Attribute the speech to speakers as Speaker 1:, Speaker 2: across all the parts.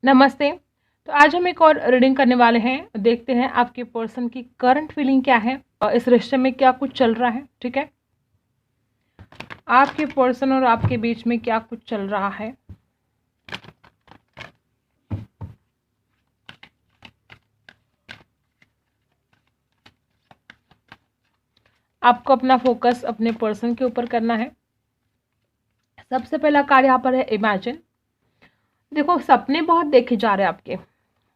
Speaker 1: नमस्ते। तो आज हम एक और रीडिंग करने वाले हैं। देखते हैं आपके पर्सन की करंट फीलिंग क्या है और इस रिश्ते में क्या कुछ चल रहा है। ठीक है, आपके पर्सन और आपके बीच में क्या कुछ चल रहा है। आपको अपना फोकस अपने पर्सन के ऊपर करना है। सबसे पहला कार्ड यहाँ पर है इमेजिन। देखो, सपने बहुत देखे जा रहे हैं आपके,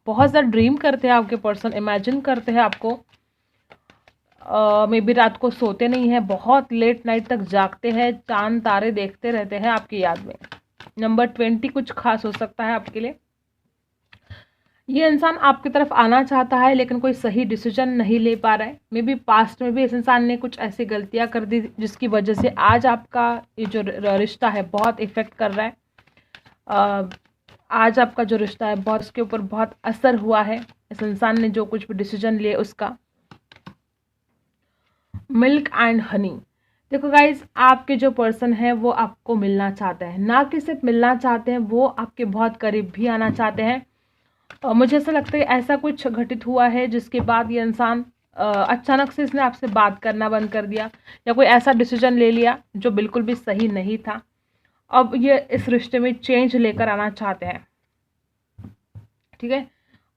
Speaker 1: बहुत ज़्यादा ड्रीम करते हैं आपके पर्सन, इमेजिन करते हैं आपको। मे बी रात को सोते नहीं हैं, बहुत लेट नाइट तक जागते हैं, चांद तारे देखते रहते हैं आपकी याद में। नंबर 20 कुछ खास हो सकता है आपके लिए। ये इंसान आपकी तरफ आना चाहता है लेकिन कोई सही डिसीजन नहीं ले पा रहा है। मे बी पास्ट में भी इस इंसान ने कुछ ऐसी गलतियां कर दी जिसकी वजह से आज आपका ये जो रिश्ता है बहुत इफेक्ट कर रहा है। आज आपका जो रिश्ता है बहुत उसके ऊपर बहुत असर हुआ है इस इंसान ने जो कुछ भी डिसीजन लिए उसका। Milk and honey. देखो गाइज, आपके जो पर्सन है वो आपको मिलना चाहते हैं, ना कि सिर्फ मिलना चाहते हैं, वो आपके बहुत करीब भी आना चाहते हैं। और मुझे ऐसा लगता है ऐसा कुछ घटित हुआ है जिसके बाद ये इंसान अचानक से इसने आपसे बात करना बंद कर दिया या कोई ऐसा डिसीजन ले लिया जो बिल्कुल भी सही नहीं था। अब ये इस रिश्ते में चेंज लेकर आना चाहते हैं। ठीक है,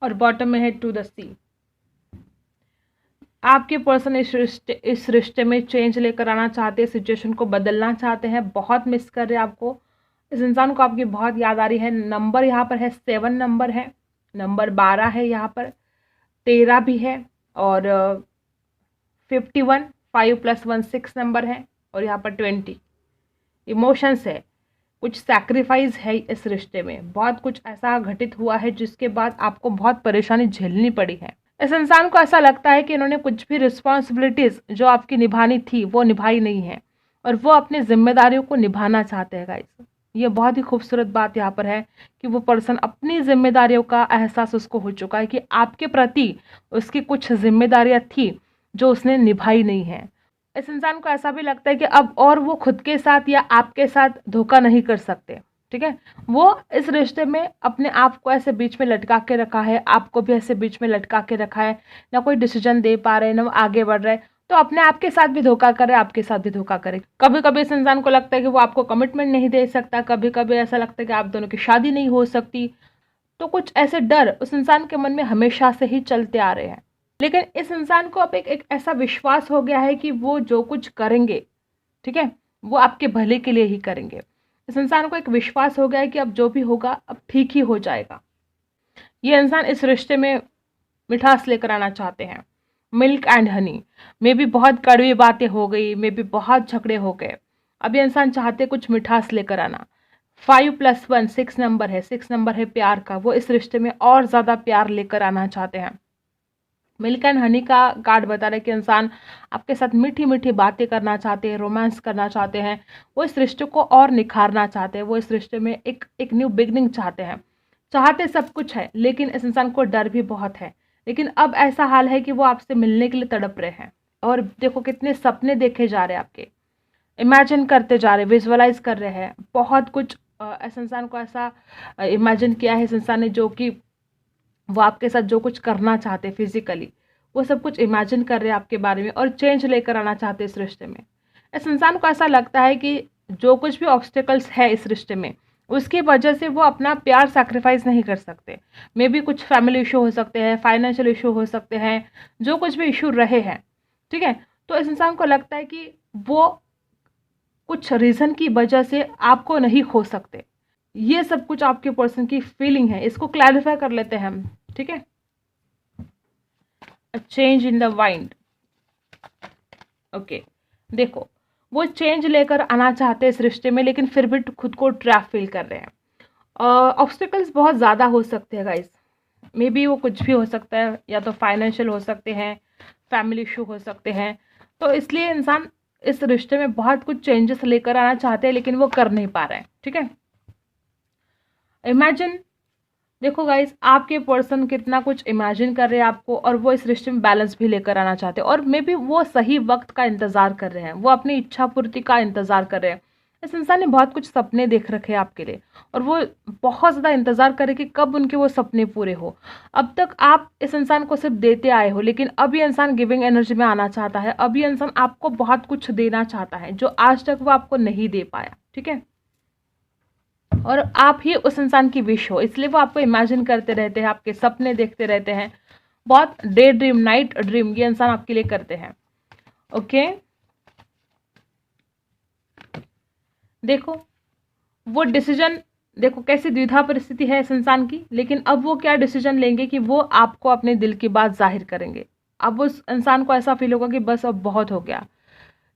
Speaker 1: और बॉटम में है टू द सी। आपके पर्सन इस रिश्ते में चेंज लेकर आना चाहते हैं, सिचुएशन को बदलना चाहते हैं, बहुत मिस कर रहे हैं आपको। इस इंसान को आपकी बहुत याद आ रही है। नंबर यहाँ पर है 7 नंबर है, नंबर 12 है, यहाँ पर 13 भी है और 51, 5 + 1 6 नंबर है और यहाँ पर 20 इमोशंस है। कुछ सैक्रिफाइस है इस रिश्ते में, बहुत कुछ ऐसा घटित हुआ है जिसके बाद आपको बहुत परेशानी झेलनी पड़ी है। इस इंसान को ऐसा लगता है कि इन्होंने कुछ भी रिस्पॉन्सिबिलिटीज जो आपकी निभानी थी वो निभाई नहीं है और वो अपनी जिम्मेदारियों को निभाना चाहते हैं गाइस। ये बहुत ही खूबसूरत बात यहाँ पर है कि वो पर्सन अपनी जिम्मेदारियों का एहसास उसको हो चुका है कि आपके प्रति उसकी कुछ जिम्मेदारियां थी जो उसने निभाई नहीं है। इस इंसान को ऐसा भी लगता है कि अब और वो खुद के साथ या आपके साथ धोखा नहीं कर सकते। ठीक है, वो इस रिश्ते में अपने आप को ऐसे बीच में लटका के रखा है, आपको भी ऐसे बीच में लटका के रखा है। ना कोई डिसीजन दे पा रहे, ना आगे बढ़ रहे, तो अपने आप के साथ भी धोखा करे, आपके साथ भी धोखा करे। कभी कभी इस इंसान को लगता है कि वो आपको कमिटमेंट नहीं दे सकता, कभी कभी ऐसा लगता है कि आप दोनों की शादी नहीं हो सकती। तो कुछ ऐसे डर उस इंसान के मन में हमेशा से ही चलते आ रहे हैं। लेकिन इस इंसान को अब एक ऐसा विश्वास हो गया है कि वो जो कुछ करेंगे, ठीक है, वो आपके भले के लिए ही करेंगे। इस इंसान को एक विश्वास हो गया है कि अब जो भी होगा अब ठीक ही हो जाएगा। ये इंसान इस रिश्ते में मिठास लेकर आना चाहते हैं, मिल्क एंड हनी। मे भी बहुत कड़वी बातें हो गई, मे भी बहुत झगड़े हो गए, अब ये इंसान चाहते कुछ मिठास लेकर आना। 5 + 1 6 नंबर है, 6 नंबर है प्यार का। वो इस रिश्ते में और ज़्यादा प्यार लेकर आना चाहते हैं। मिल्क एंड हनी का कार्ड बता रहा है कि इंसान आपके साथ मीठी मीठी बातें करना चाहते हैं, रोमांस करना चाहते हैं, वो इस रिश्ते को और निखारना चाहते हैं, वो इस रिश्ते में एक न्यू बिगनिंग चाहते हैं। चाहते सब कुछ है लेकिन इस इंसान को डर भी बहुत है। लेकिन अब ऐसा हाल है कि वो आपसे मिलने के लिए तड़प रहे हैं। और देखो कितने सपने देखे जा रहे हैं आपके, इमेजिन करते जा रहे, विजुअलाइज कर रहे हैं बहुत कुछ। इस इंसान को ऐसा इमेजिन किया है इस इंसान ने, जो कि वो आपके साथ जो कुछ करना चाहते फिजिकली, वो सब कुछ इमेजिन कर रहे हैं आपके बारे में और चेंज लेकर आना चाहते हैं इस रिश्ते में। इस इंसान को ऐसा लगता है कि जो कुछ भी ऑब्स्टेकल्स है इस रिश्ते में, उसकी वजह से वो अपना प्यार सैक्रिफाइस नहीं कर सकते। मे बी कुछ फैमिली इशू हो सकते हैं, फाइनेंशियल इशू हो सकते हैं, जो कुछ भी इशू रहे हैं। ठीक है, तो इस इंसान को लगता है कि वो कुछ रीज़न की वजह से आपको नहीं खो सकते। ये सब कुछ आपके पर्सन की फीलिंग है, इसको क्लैरिफाई कर लेते हैं हम। ठीक है, change in the wind. Okay, देखो वो चेंज लेकर आना चाहते हैं इस रिश्ते में लेकिन फिर भी खुद को ट्रैप फील कर रहे हैं। ऑब्स्टिकल्स बहुत ज़्यादा हो सकते हैं गाइस, मे बी वो कुछ भी हो सकता है, या तो फाइनेंशियल हो सकते हैं, फैमिली इशू हो सकते हैं। तो इसलिए इंसान इस रिश्ते में बहुत कुछ चेंजेस लेकर आना चाहते हैं लेकिन वो कर नहीं पा रहे हैं। ठीक है, इमेजिन, देखो गाइस आपके पर्सन कितना कुछ इमेजिन कर रहे हैं आपको और वो इस रिश्ते में बैलेंस भी लेकर आना चाहते हैं और मे बी वो सही वक्त का इंतज़ार कर रहे हैं, वो अपनी इच्छा पूर्ति का इंतज़ार कर रहे हैं। इस इंसान ने बहुत कुछ सपने देख रखे हैं आपके लिए, और वो बहुत ज़्यादा इंतज़ार करे कि कब उनके वो सपने पूरे हो। अब तक आप इस इंसान को सिर्फ देते आए हो, लेकिन अब ये इंसान गिविंग एनर्जी में आना चाहता है। अब ये इंसान आपको बहुत कुछ देना चाहता है जो आज तक वो आपको नहीं दे पाया, ठीक है। और आप ही उस इंसान की विश हो, इसलिए वो आपको इमेजिन करते रहते हैं, आपके सपने देखते रहते हैं। बहुत डे ड्रीम, नाइट ड्रीम ये इंसान आपके लिए करते हैं। ओके, देखो वो डिसीजन, देखो कैसी द्विधा परिस्थिति है इस इंसान की, लेकिन अब वो क्या डिसीजन लेंगे कि वो आपको अपने दिल की बात जाहिर करेंगे। अब उस इंसान को ऐसा फील होगा कि बस अब बहुत हो गया,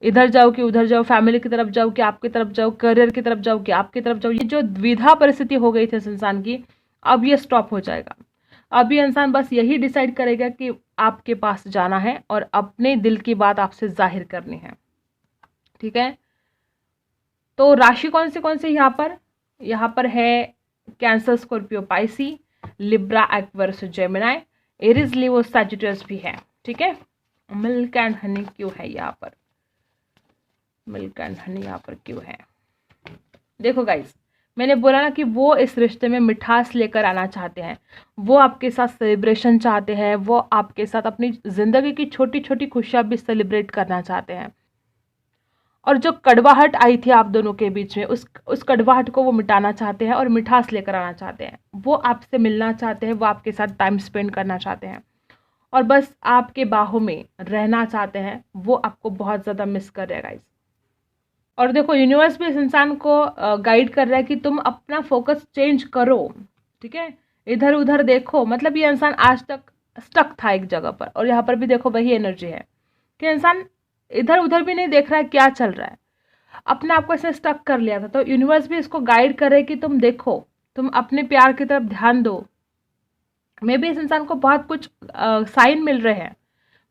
Speaker 1: इधर जाओ कि उधर जाओ, फैमिली की तरफ जाओ कि आपकी तरफ जाओ, करियर की तरफ जाओ कि आपकी तरफ जाओ। ये जो द्विधा परिस्थिति हो गई थी इस इंसान की, अब ये स्टॉप हो जाएगा। अब ये इंसान बस यही डिसाइड करेगा कि आपके पास जाना है और अपने दिल की बात आपसे जाहिर करनी है, ठीक है। तो राशि कौन से यहाँ पर है Cancer, Scorpio, Pisces, Libra, Aquarius, Gemini, Aries, Leo, Sagittarius भी है, ठीक है। मिल्क एंड हनी क्यों है यहाँ पर, मिल्क एंड हनी यहाँ पर क्यों है? देखो गाइस, मैंने बोला ना कि वो इस रिश्ते में मिठास लेकर आना चाहते हैं, वो आपके साथ सेलिब्रेशन चाहते हैं, वो आपके साथ अपनी जिंदगी की छोटी छोटी खुशियां भी सेलिब्रेट करना चाहते हैं। और जो कड़वाहट आई थी आप दोनों के बीच में, उस कड़वाहट को वो मिटाना चाहते हैं और मिठास लेकर आना चाहते हैं। वो आपसे मिलना चाहते हैं, वो आपके साथ टाइम स्पेंड करना चाहते हैं, और बस आपके बाहों में रहना चाहते हैं। वो आपको बहुत ज़्यादा मिस कर रहे हैं गाइस। और देखो यूनिवर्स भी इस इंसान को गाइड कर रहा है कि तुम अपना फोकस चेंज करो, ठीक है। इधर उधर देखो, मतलब ये इंसान आज तक स्टक था एक जगह पर, और यहाँ पर भी देखो वही एनर्जी है कि इंसान इधर उधर भी नहीं देख रहा है क्या चल रहा है, अपने आप को इसने स्टक कर लिया था। तो यूनिवर्स भी इसको गाइड कर रहे है कि तुम देखो, तुम अपने प्यार की तरफ ध्यान दो। मे बी इस इंसान को बहुत कुछ साइन मिल रहे हैं।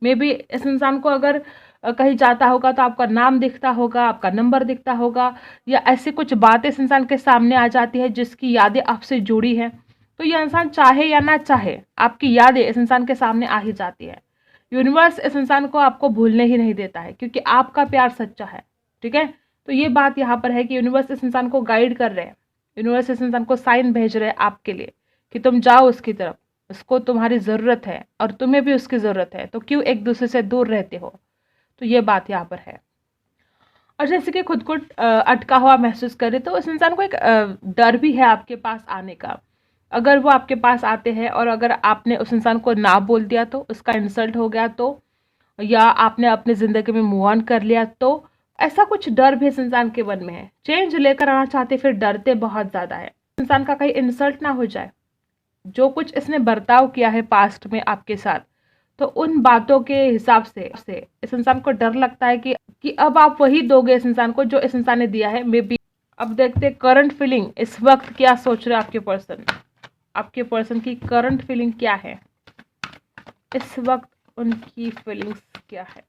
Speaker 1: मे बी इस इंसान को अगर कहीं जाता होगा तो आपका नाम दिखता होगा, आपका नंबर दिखता होगा, या ऐसी कुछ बातें इस इंसान के सामने आ जाती है जिसकी यादें आपसे जुड़ी हैं। तो यह इंसान चाहे या ना चाहे, आपकी यादें इस इंसान के सामने आ ही जाती है। यूनिवर्स इस इंसान को आपको भूलने ही नहीं देता है, क्योंकि आपका प्यार सच्चा है, ठीक है। तो ये बात यहाँ पर है कि यूनिवर्स इस इंसान को गाइड कर रहे हैं, यूनिवर्स इस इंसान को साइन भेज रहे हैं आपके लिए कि तुम जाओ उसकी तरफ, उसको तुम्हारी ज़रूरत है और तुम्हें भी उसकी ज़रूरत है, तो क्यों एक दूसरे से दूर रहते हो। तो ये बात यहाँ पर है। और जैसे कि खुद को अटका हुआ महसूस करे, तो उस इंसान को एक डर भी है आपके पास आने का। अगर वो आपके पास आते हैं और अगर आपने उस इंसान को ना बोल दिया तो, उसका इंसल्ट हो गया तो, या आपने अपनी ज़िंदगी में मूव ऑन कर लिया तो, ऐसा कुछ डर भी इस इंसान के मन में है। चेंज लेकर आना चाहते, फिर डरते बहुत ज़्यादा है इंसान का कहीं इंसल्ट ना हो जाए। जो कुछ इसने बर्ताव किया है पास्ट में आपके साथ, तो उन बातों के हिसाब से इस इंसान को डर लगता है कि अब आप वही दोगे इस इंसान को जो इस इंसान ने दिया है। मे बी अब देखते करंट फीलिंग इस वक्त क्या सोच रहे आपके पर्सन की करंट फीलिंग क्या है इस वक्त, उनकी फीलिंग्स क्या है।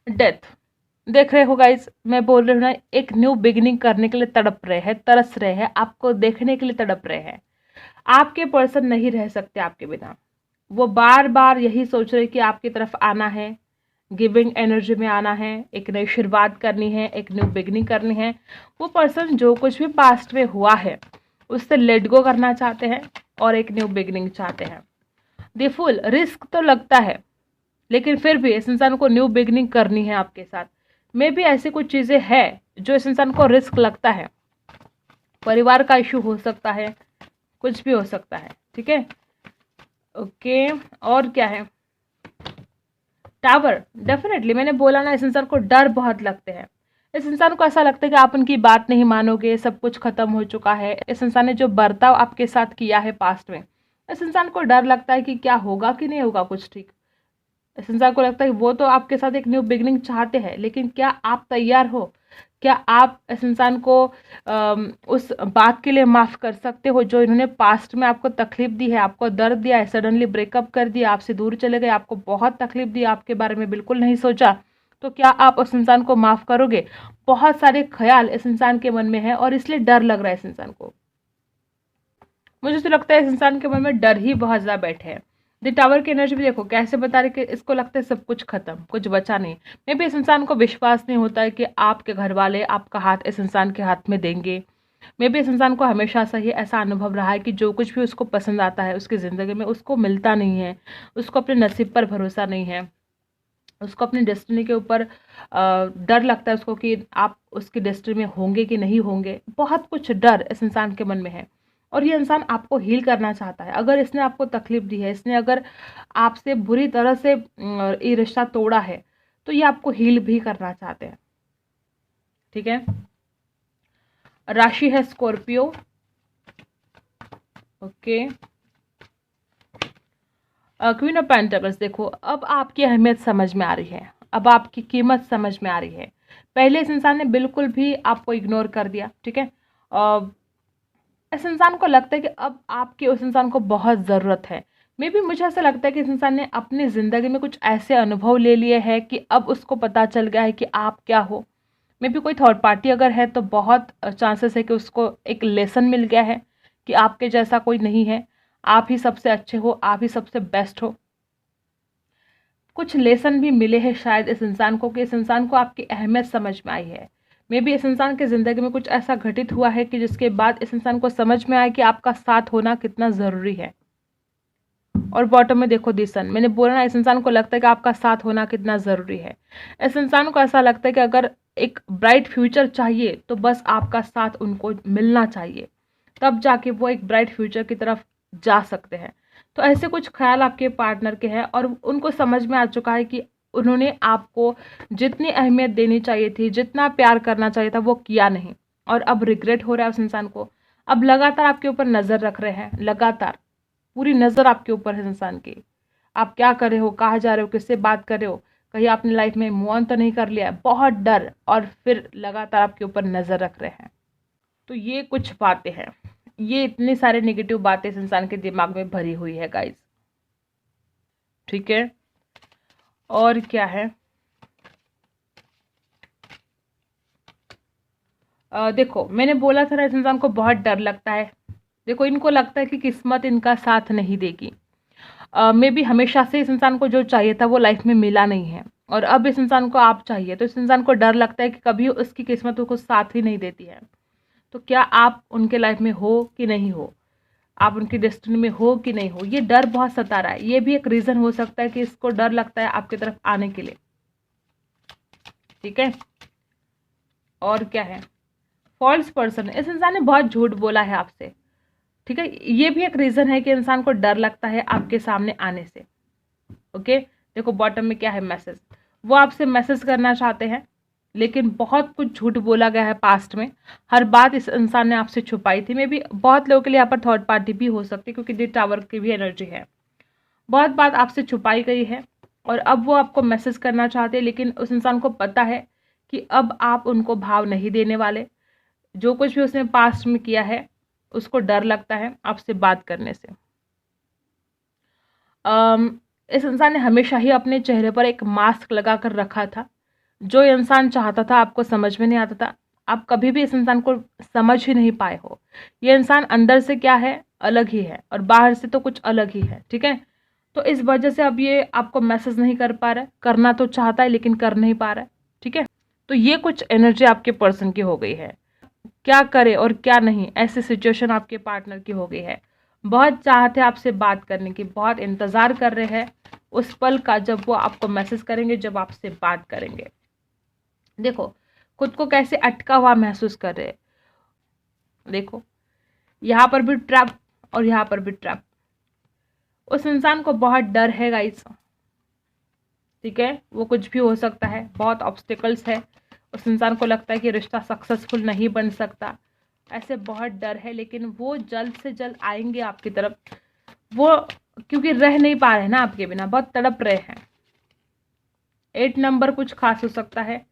Speaker 1: डेथ, देख रहे हो गाइस, मैं बोल रही हूँ ना, एक न्यू बिगिनिंग करने के लिए तड़प रहे हैं, तरस रहे हैं, आपको देखने के लिए तड़प रहे हैं। आपके पर्सन नहीं रह सकते आपके बिना। वो बार बार यही सोच रहे कि आपकी तरफ आना है, गिविंग एनर्जी में आना है, एक नई शुरुआत करनी है, एक न्यू बिगिनिंग करनी है। वो पर्सन जो कुछ भी पास्ट में हुआ है उससे लेट गो करना चाहते हैं और एक न्यू बिगिनिंग चाहते हैं। दी फुल रिस्क तो लगता है, लेकिन फिर भी इस इंसान को न्यू बिगिनिंग करनी है आपके साथ। मे भी ऐसी कुछ चीज़ें हैं जो इस इंसान को रिस्क लगता है। परिवार का इशू हो सकता है, कुछ भी हो सकता है, ठीक है। ओके, और क्या है? टावर, डेफिनेटली मैंने बोला ना, इस इंसान को डर बहुत लगते हैं। इस इंसान को ऐसा लगता है कि आप उनकी बात नहीं मानोगे, सब कुछ खत्म हो चुका है। इस इंसान ने जो बर्ताव आपके साथ किया है पास्ट में, इस इंसान को डर लगता है कि क्या होगा कि नहीं होगा कुछ ठीक। इस इंसान को लगता है कि वो तो आपके साथ एक न्यू बिगिनिंग चाहते हैं, लेकिन क्या आप तैयार हो? क्या आप इस इंसान को उस बात के लिए माफ़ कर सकते हो जो इन्होंने पास्ट में आपको तकलीफ दी है, आपको दर्द दिया है, सडनली ब्रेकअप कर दिया, आपसे दूर चले गए, आपको बहुत तकलीफ दी, आपके बारे में बिल्कुल नहीं सोचा, तो क्या आप उस इंसान को माफ़ करोगे? बहुत सारे ख्याल इस इंसान के मन में है और इसलिए डर लग रहा है इस इंसान को। मुझे तो लगता है इस इंसान के मन में डर ही बहुत ज़्यादा बैठे हैं। द टावर की एनर्जी भी देखो कैसे बता रही कि इसको लगता है सब कुछ खत्म, कुछ बचा नहीं। मे भी इस इंसान को विश्वास नहीं होता है कि आपके घर वाले आपका हाथ इस इंसान के हाथ में देंगे। मे भी इस इंसान को हमेशा से ही ऐसा अनुभव रहा है कि जो कुछ भी उसको पसंद आता है उसकी ज़िंदगी में उसको मिलता नहीं है, उसको अपने नसीब पर भरोसा नहीं है, उसको अपनी डेस्टिनी के ऊपर डर लगता है उसको कि आप उसकी डेस्टिनी में होंगे कि नहीं होंगे। बहुत कुछ डर इस इंसान के मन में है और ये इंसान आपको हील करना चाहता है। अगर इसने आपको तकलीफ दी है, इसने अगर आपसे बुरी तरह से ये रिश्ता तोड़ा है, तो ये आपको हील भी करना चाहते हैं। ठीक है, राशि है Scorpio. Okay, queen of pentacles. देखो अब आपकी अहमियत समझ में आ रही है, अब आपकी कीमत समझ में आ रही है। पहले इस इंसान ने बिल्कुल भी आपको इग्नोर कर दिया। ठीक है, इस इंसान को लगता है कि अब आपकी उस इंसान को बहुत ज़रूरत है। मे बी मुझे ऐसा लगता है कि इस इंसान ने अपनी ज़िंदगी में कुछ ऐसे अनुभव ले लिए हैं कि अब उसको पता चल गया है कि आप क्या हो। मे बी कोई थर्ड पार्टी अगर है तो बहुत चांसेस है कि उसको एक लेसन मिल गया है कि आपके जैसा कोई नहीं है, आप ही सबसे अच्छे हो, आप ही सबसे बेस्ट हो। कुछ लेसन भी मिले हैं शायद इस इंसान को कि इस इंसान को आपकी अहमियत समझ में आई है। मे बी इस इंसान की ज़िंदगी में कुछ ऐसा घटित हुआ है कि जिसके बाद इस इंसान को समझ में आया कि आपका साथ होना कितना ज़रूरी है। और बॉटम में देखो दिसन, मैंने बोला ना इस इंसान को लगता है कि आपका साथ होना कितना ज़रूरी है। इस इंसान को ऐसा लगता है कि अगर एक ब्राइट फ्यूचर चाहिए तो बस आपका साथ उनको मिलना चाहिए, तब जाके वो एक ब्राइट फ्यूचर की तरफ जा सकते हैं। तो ऐसे कुछ ख्याल आपके पार्टनर के हैं और उनको समझ में आ चुका है कि उन्होंने आपको जितनी अहमियत देनी चाहिए थी, जितना प्यार करना चाहिए था, वो किया नहीं। और अब रिग्रेट हो रहा है उस इंसान को। अब लगातार आपके ऊपर नज़र रख रहे हैं, लगातार पूरी नज़र आपके ऊपर है इंसान की। आप क्या कर रहे हो, कहाँ जा रहे हो, किससे बात कर रहे हो, कहीं आपने लाइफ में मूव ऑन तो नहीं कर लिया है। बहुत डर और फिर लगातार आपके ऊपर नज़र रख रहे हैं। तो ये कुछ बातें हैं, ये इतनी सारे नेगेटिव बातें इस इंसान के दिमाग में भरी हुई है गाइस। ठीक है, और क्या है, देखो मैंने बोला था ना इस इंसान को बहुत डर लगता है। देखो इनको लगता है कि किस्मत इनका साथ नहीं देगी। मे बी हमेशा से इस इंसान को जो चाहिए था वो लाइफ में मिला नहीं है और अब इस इंसान को आप चाहिए, तो इस इंसान को डर लगता है कि कभी उसकी किस्मत उसको साथ ही नहीं देती है। तो क्या आप उनके लाइफ में हो कि नहीं हो, आप उनकी डेस्टिनी में हो कि नहीं हो, ये डर बहुत सता रहा है। ये भी एक रीज़न हो सकता है कि इसको डर लगता है आपकी तरफ आने के लिए। ठीक है, और क्या है, फॉल्स पर्सन, इस इंसान ने बहुत झूठ बोला है आपसे। ठीक है, ये भी एक रीज़न है कि इंसान को डर लगता है आपके सामने आने से। ओके, देखो बॉटम में क्या है, मैसेज। वो आपसे मैसेज करना चाहते हैं लेकिन बहुत कुछ झूठ बोला गया है पास्ट में। हर बात इस इंसान ने आपसे छुपाई थी। मे बी बहुत लोगों के लिए यहाँ पर थर्ड पार्टी भी हो सकती है क्योंकि द टावर की भी एनर्जी है। बहुत बात आपसे छुपाई गई है और अब वो आपको मैसेज करना चाहते हैं, लेकिन उस इंसान को पता है कि अब आप उनको भाव नहीं देने वाले। जो कुछ भी उसने पास्ट में किया है उसको डर लगता है आपसे बात करने से। इस इंसान ने हमेशा ही अपने चेहरे पर एक मास्क लगा कर रखा था। जो इंसान चाहता था आपको समझ में नहीं आता था। आप कभी भी इस इंसान को समझ ही नहीं पाए हो। ये इंसान अंदर से क्या है, अलग ही है, और बाहर से तो कुछ अलग ही है। ठीक है, तो इस वजह से अब ये आपको मैसेज नहीं कर पा रहा है, करना तो चाहता है लेकिन कर नहीं पा रहा है। ठीक है, तो ये कुछ एनर्जी आपके पर्सन की हो गई है। क्या करे और क्या नहीं, ऐसी सिचुएशन आपके पार्टनर की हो गई है। बहुत चाहते हैं आपसे बात करने की, बहुत इंतज़ार कर रहे हैं उस पल का जब वो आपको मैसेज करेंगे, जब आपसे बात करेंगे। देखो खुद को कैसे अटका हुआ महसूस कर रहे हैं। देखो यहाँ पर भी ट्रैप और यहाँ पर भी ट्रैप। उस इंसान को बहुत डर है गाइस। ठीक है, वो कुछ भी हो सकता है, बहुत ऑब्स्टिकल्स है। उस इंसान को लगता है कि रिश्ता सक्सेसफुल नहीं बन सकता, ऐसे बहुत डर है। लेकिन वो जल्द से जल्द आएंगे आपकी तरफ। वो क्योंकि रह नहीं पा रहे हैं ना आपके बिना, बहुत तड़प रहे हैं। 8 नंबर कुछ खास हो सकता है।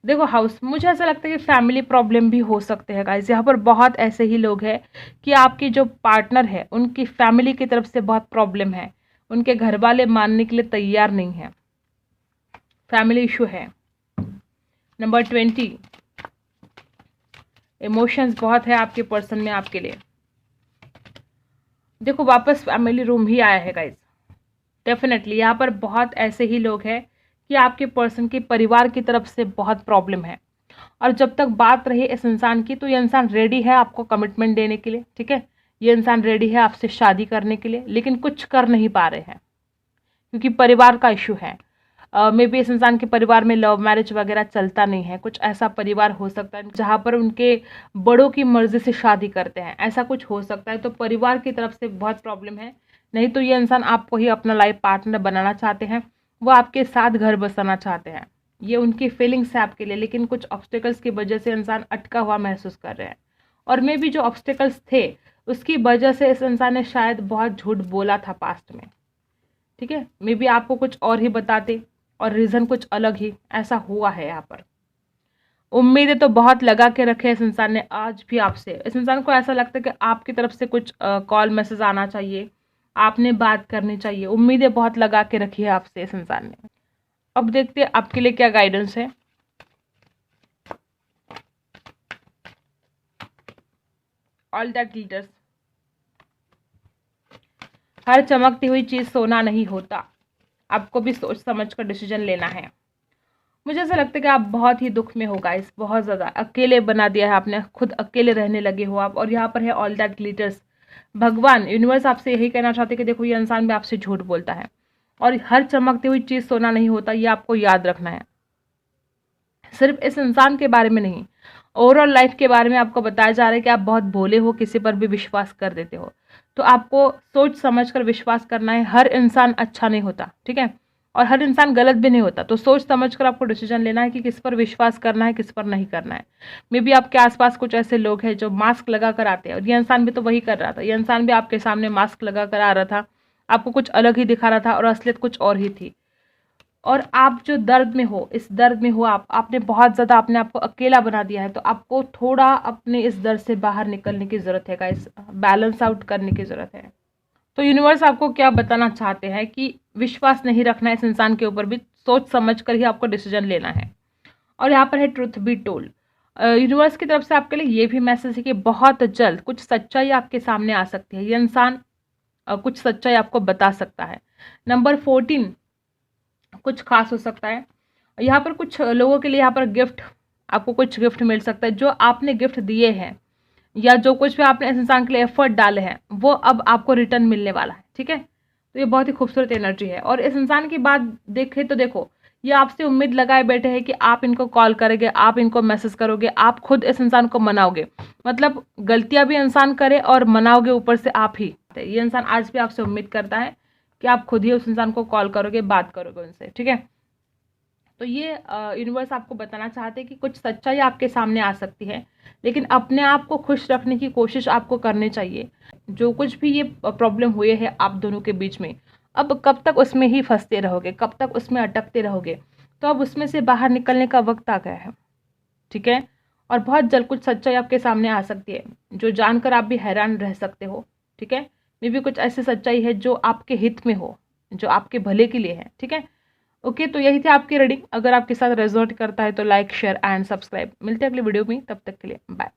Speaker 1: देखो हाउस, मुझे ऐसा लगता है कि फैमिली प्रॉब्लम भी हो सकते हैं गाइस। यहाँ पर बहुत ऐसे ही लोग हैं कि आपकी जो पार्टनर है उनकी फैमिली की तरफ से बहुत प्रॉब्लम है, उनके घर वाले मानने के लिए तैयार नहीं है, फैमिली इशू है। नंबर 20, इमोशंस बहुत है आपके पर्सन में आपके लिए। देखो वापस फैमिली रूम ही आया है गाइस। डेफिनेटली यहाँ पर बहुत ऐसे ही लोग हैं कि आपके पर्सन के परिवार की तरफ से बहुत प्रॉब्लम है, और जब तक बात रही इस इंसान की तो ये इंसान रेडी है आपको कमिटमेंट देने के लिए, ठीक है, ये इंसान रेडी है आपसे शादी करने के लिए, लेकिन कुछ कर नहीं पा रहे हैं क्योंकि परिवार का इशू है। मे बी इस इंसान के परिवार में लव मैरिज वगैरह चलता नहीं है, कुछ ऐसा परिवार हो सकता है जहाँ पर उनके बड़ों की मर्जी से शादी करते हैं, ऐसा कुछ हो सकता है। तो परिवार की तरफ से बहुत प्रॉब्लम है, नहीं तो ये इंसान आपको ही अपना लाइफ पार्टनर बनाना चाहते हैं, वो आपके साथ घर बसाना चाहते हैं, ये उनकी फीलिंग्स है आपके लिए, लेकिन कुछ ऑब्स्टेकल्स की वजह से इंसान अटका हुआ महसूस कर रहे हैं। और मे बी जो ऑब्स्टेकल्स थे उसकी वजह से इस इंसान ने शायद बहुत झूठ बोला था पास्ट में, ठीक है, मे बी आपको कुछ और ही बताते और रीज़न कुछ अलग ही, ऐसा हुआ है यहाँ पर। उम्मीदें तो बहुत लगा के रखे इस इंसान ने आज भी आपसे, इस इंसान को ऐसा लगता है कि आपकी तरफ से कुछ कॉल मैसेज आना चाहिए, आपने बात करनी चाहिए, उम्मीदें बहुत लगा के रखी है आपसे इस इंसान ने। अब देखते हैं आपके लिए क्या गाइडेंस है। ऑल दैट ग्लिटर्स, हर चमकती हुई चीज सोना नहीं होता, आपको भी सोच समझ कर डिसीजन लेना है। मुझे ऐसा लगता है कि आप बहुत ही दुख में हो गाइस, बहुत ज़्यादा अकेले बना दिया है आपने, खुद अकेले रहने लगे हो आप। और यहाँ पर है ऑल दैट ग्लिटर्स, भगवान यूनिवर्स आपसे यही कहना चाहते हैं कि देखो ये इंसान भी आपसे झूठ बोलता है, और हर चमकती हुई चीज़ सोना नहीं होता, ये आपको याद रखना है। सिर्फ इस इंसान के बारे में नहीं, ओवरऑल लाइफ के बारे में आपको बताया जा रहा है कि आप बहुत भोले हो, किसी पर भी विश्वास कर देते हो। तो आपको सोच समझ कर विश्वास करना है, हर इंसान अच्छा नहीं होता, ठीक है, और हर इंसान गलत भी नहीं होता। तो सोच समझ कर आपको डिसीजन लेना है कि किस पर विश्वास करना है, किस पर नहीं करना है। मे बी आपके आसपास कुछ ऐसे लोग हैं जो मास्क लगा कर आते हैं, और ये इंसान भी तो वही कर रहा था, ये इंसान भी आपके सामने मास्क लगा कर आ रहा था, आपको कुछ अलग ही दिखा रहा था और असलियत कुछ और ही थी। और आप जो दर्द में हो, इस दर्द में हो आपने बहुत ज़्यादा अपने आप को अकेला बना दिया है, तो आपको थोड़ा अपने इस दर्द से बाहर निकलने की ज़रूरत है गाइस, बैलेंस आउट करने की ज़रूरत है। तो यूनिवर्स आपको क्या बताना चाहते हैं कि विश्वास नहीं रखना है इस इंसान के ऊपर भी, सोच समझ कर ही आपको डिसीजन लेना है। और यहाँ पर है ट्रुथ बी टोल्ड, यूनिवर्स की तरफ से आपके लिए ये भी मैसेज है कि बहुत जल्द कुछ सच्चाई आपके सामने आ सकती है, ये इंसान कुछ सच्चाई आपको बता सकता है। नंबर 14 कुछ खास हो सकता है, यहाँ पर कुछ लोगों के लिए यहाँ पर गिफ्ट, आपको कुछ गिफ्ट मिल सकता है, जो आपने गिफ्ट दिए हैं या जो कुछ भी आपने इस इंसान के लिए एफर्ट डाले हैं वो अब आपको रिटर्न मिलने वाला है, ठीक है। तो ये बहुत ही खूबसूरत एनर्जी है। और इस इंसान की बात देखें तो देखो, ये आपसे उम्मीद लगाए बैठे हैं कि आप इनको कॉल करोगे, आप इनको मैसेज करोगे, आप खुद इस इंसान को मनाओगे, मतलब गलतियां भी इंसान करे और मनाओगे ऊपर से आप ही। ये इंसान आज भी आपसे उम्मीद करता है कि आप खुद ही उस इंसान को कॉल करोगे, बात करोगे उनसे, ठीक है। तो ये यूनिवर्स आपको बताना चाहते हैं कि कुछ सच्चाई आपके सामने आ सकती है, लेकिन अपने आप को खुश रखने की कोशिश आपको करनी चाहिए। जो कुछ भी ये प्रॉब्लम हुए है आप दोनों के बीच में, अब कब तक उसमें ही फंसते रहोगे, कब तक उसमें अटकते रहोगे, तो अब उसमें से बाहर निकलने का वक्त आ गया है, ठीक है। और बहुत जल्द कुछ सच्चाई आपके सामने आ सकती है जो जानकर आप भी हैरान रह सकते हो, ठीक है। मे भी कुछ ऐसी सच्चाई है जो आपके हित में हो, जो आपके भले के लिए है, ठीक है। ओके, तो यही थी आपकी रीडिंग। अगर आपके साथ रेजोनेट करता है तो लाइक शेयर एंड सब्सक्राइब। मिलते हैं अगली वीडियो में, तब तक के लिए बाय।